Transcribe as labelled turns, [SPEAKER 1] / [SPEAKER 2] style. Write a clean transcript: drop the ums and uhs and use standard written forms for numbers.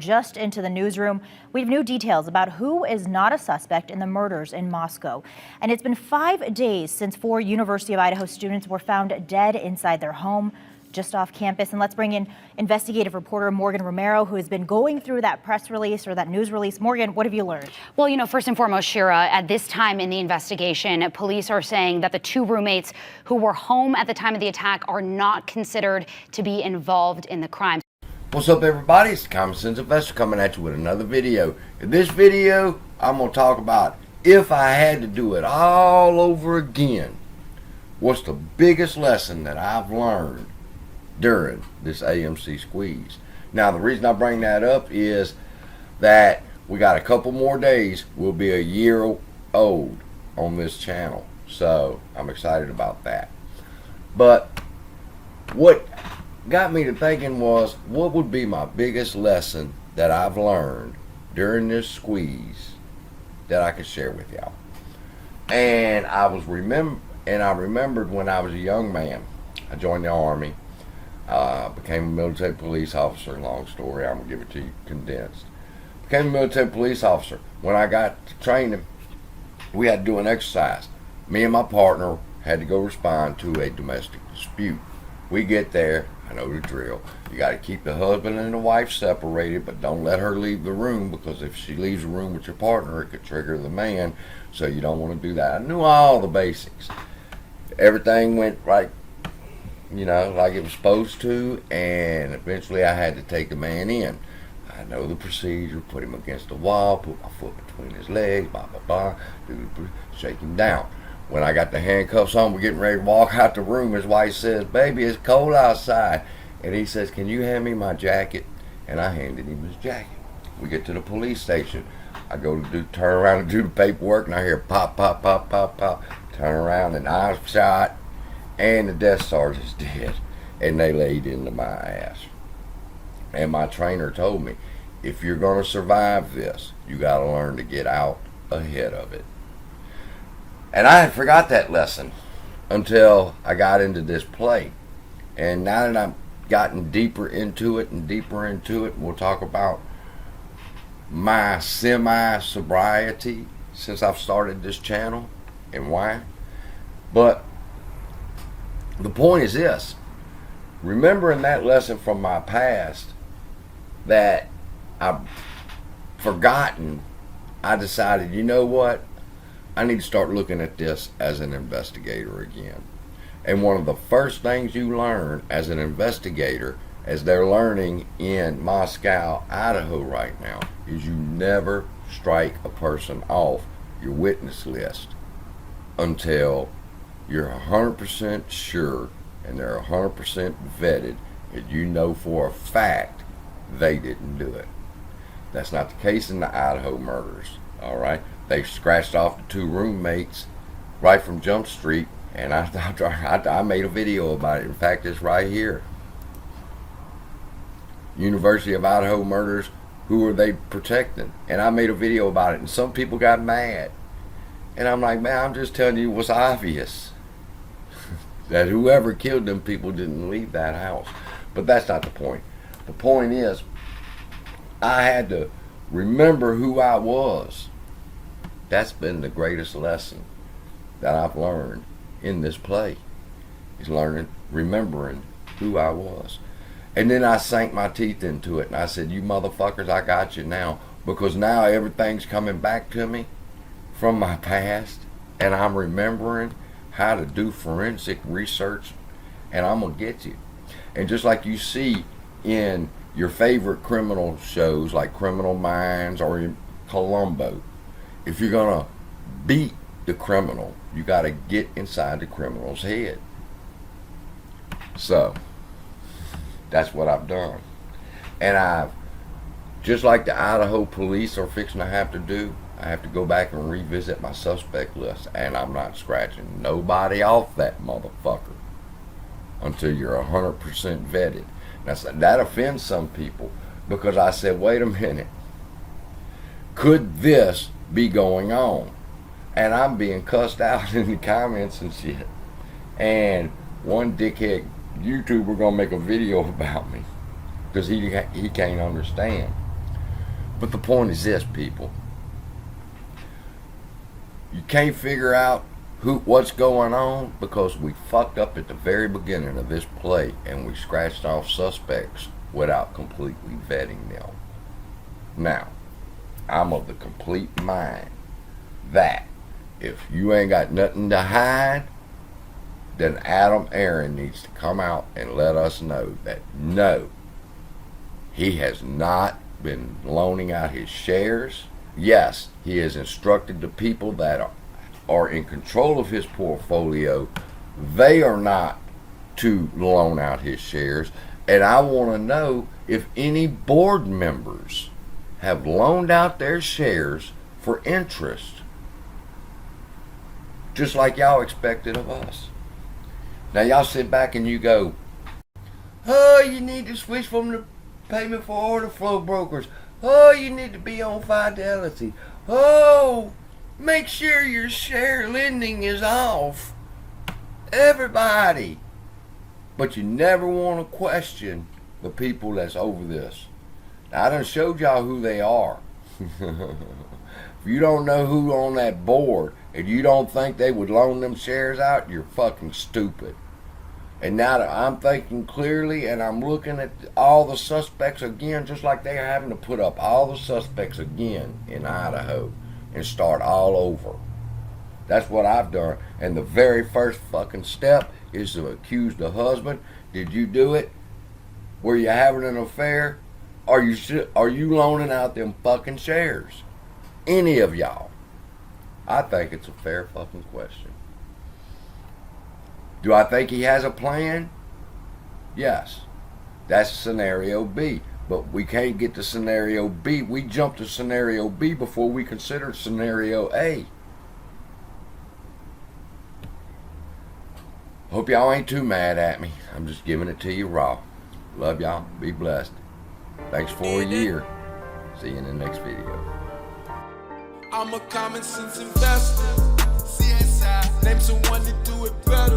[SPEAKER 1] just into the newsroom. We have new details about who is not a suspect in the murders in Moscow. And it's been 5 days since 4 University of Idaho students were found dead inside their home just off campus. And let's bring in investigative reporter Morgan Romero, who has been going through that press release or that news release. Morgan, what have you learned?
[SPEAKER 2] Well, first and foremost, Shira, at this time in the investigation, police are saying that the 2 roommates who were home at the time of the attack are not considered to be involved in the crime.
[SPEAKER 3] What's up, everybody? It's the Common Sense Investor coming at you with another video. In this video, I'm going to talk about if I had to do it all over again, what's the biggest lesson that I've learned during this AMC squeeze. Now, the reason I bring that up is that we got a couple more days. We'll be a year old on this channel, so I'm excited about that. But what got me to thinking was, what would be my biggest lesson that I've learned during this squeeze that I could share with y'all? And I remembered when I was a young man, I joined the Army. Became a military police officer. Long story, I'm going to give it to you condensed. Became a military police officer. When I got to training, we had to do an exercise. Me and my partner had to go respond to a domestic dispute. We get there, I know the drill. You got to keep the husband and the wife separated, but don't let her leave the room, because if she leaves the room with your partner, it could trigger the man, so you don't want to do that. I knew all the basics. Everything went right, like it was supposed to, and eventually I had to take the man in. I know the procedure, put him against the wall, put my foot between his legs, shake him down. When I got the handcuffs on, we're getting ready to walk out the room, his wife says, "Baby, it's cold outside." And he says, "Can you hand me my jacket?" And I handed him his jacket. We get to the police station. I go to turn around and do the paperwork, and I hear pop, pop, pop, pop, pop. Turn around, and I'm shot. And the desk sergeant's dead, and they laid into my ass. And my trainer told me, if you're going to survive this, you got to learn to get out ahead of it. And I had forgot that lesson until I got into this play. And now that I've gotten deeper into it, we'll talk about my semi-sobriety since I've started this channel and why. But the point is this: remembering that lesson from my past that I've forgotten, I decided, you know what? I need to start looking at this as an investigator again. And one of the first things you learn as an investigator, as they're learning in Moscow, Idaho right now, is you never strike a person off your witness list until you're 100% sure and they're 100% vetted and you know for a fact they didn't do it. That's not the case in the Idaho murders, all right? They scratched off the 2 roommates right from Jump Street, and I made a video about it. In fact, it's right here. University of Idaho murders, who are they protecting? And I made a video about it, and some people got mad. And I'm like, man, I'm just telling you what's obvious. That whoever killed them people didn't leave that house. But that's not the point. The point is, I had to remember who I was. That's been the greatest lesson that I've learned in this play, is remembering who I was. And then I sank my teeth into it, and I said, you motherfuckers, I got you now. Because now everything's coming back to me from my past, and I'm remembering how to do forensic research, and I'm gonna get you. And just like you see in your favorite criminal shows like Criminal Minds or in Columbo, if you're gonna beat the criminal, you gotta get inside the criminal's head. So that's what I've done. And I've, just like the Idaho police are fixing to have to do, I have to go back and revisit my suspect list, and I'm not scratching nobody off that motherfucker until you're 100% vetted. Now, that offends some people, because I said, wait a minute, could this be going on? And I'm being cussed out in the comments and shit. And one dickhead YouTuber gonna make a video about me because he can't understand. But the point is this, people. You can't figure out what's going on because we fucked up at the very beginning of this play and we scratched off suspects without completely vetting them. Now, I'm of the complete mind that if you ain't got nothing to hide, then Adam Aaron needs to come out and let us know that no, he has not been loaning out his shares. Yes, he has instructed the people that are in control of his portfolio, they are not to loan out his shares. And I want to know if any board members have loaned out their shares for interest, just like y'all expected of us. Now y'all sit back and you go, oh, you need to switch from the payment for order flow brokers. Oh, you need to be on Fidelity. Oh, make sure your share lending is off. Everybody. But you never want to question the people that's over this. Now, I done showed y'all who they are. If you don't know who on that board and you don't think they would loan them shares out, you're fucking stupid. And now that I'm thinking clearly and I'm looking at all the suspects again, just like they're having to put up all the suspects again in Idaho and start all over. That's what I've done. And the very first fucking step is to accuse the husband. Did you do it? Were you having an affair? Are you loaning out them fucking shares? Any of y'all? I think it's a fair fucking question. Do I think he has a plan? Yes. That's scenario B. But we can't get to scenario B. We jumped to scenario B before we considered scenario A. Hope y'all ain't too mad at me. I'm just giving it to you raw. Love y'all. Be blessed. Thanks for a year. See you in the next video.
[SPEAKER 4] I'm a common sense investor. CSI. Name someone to do it better.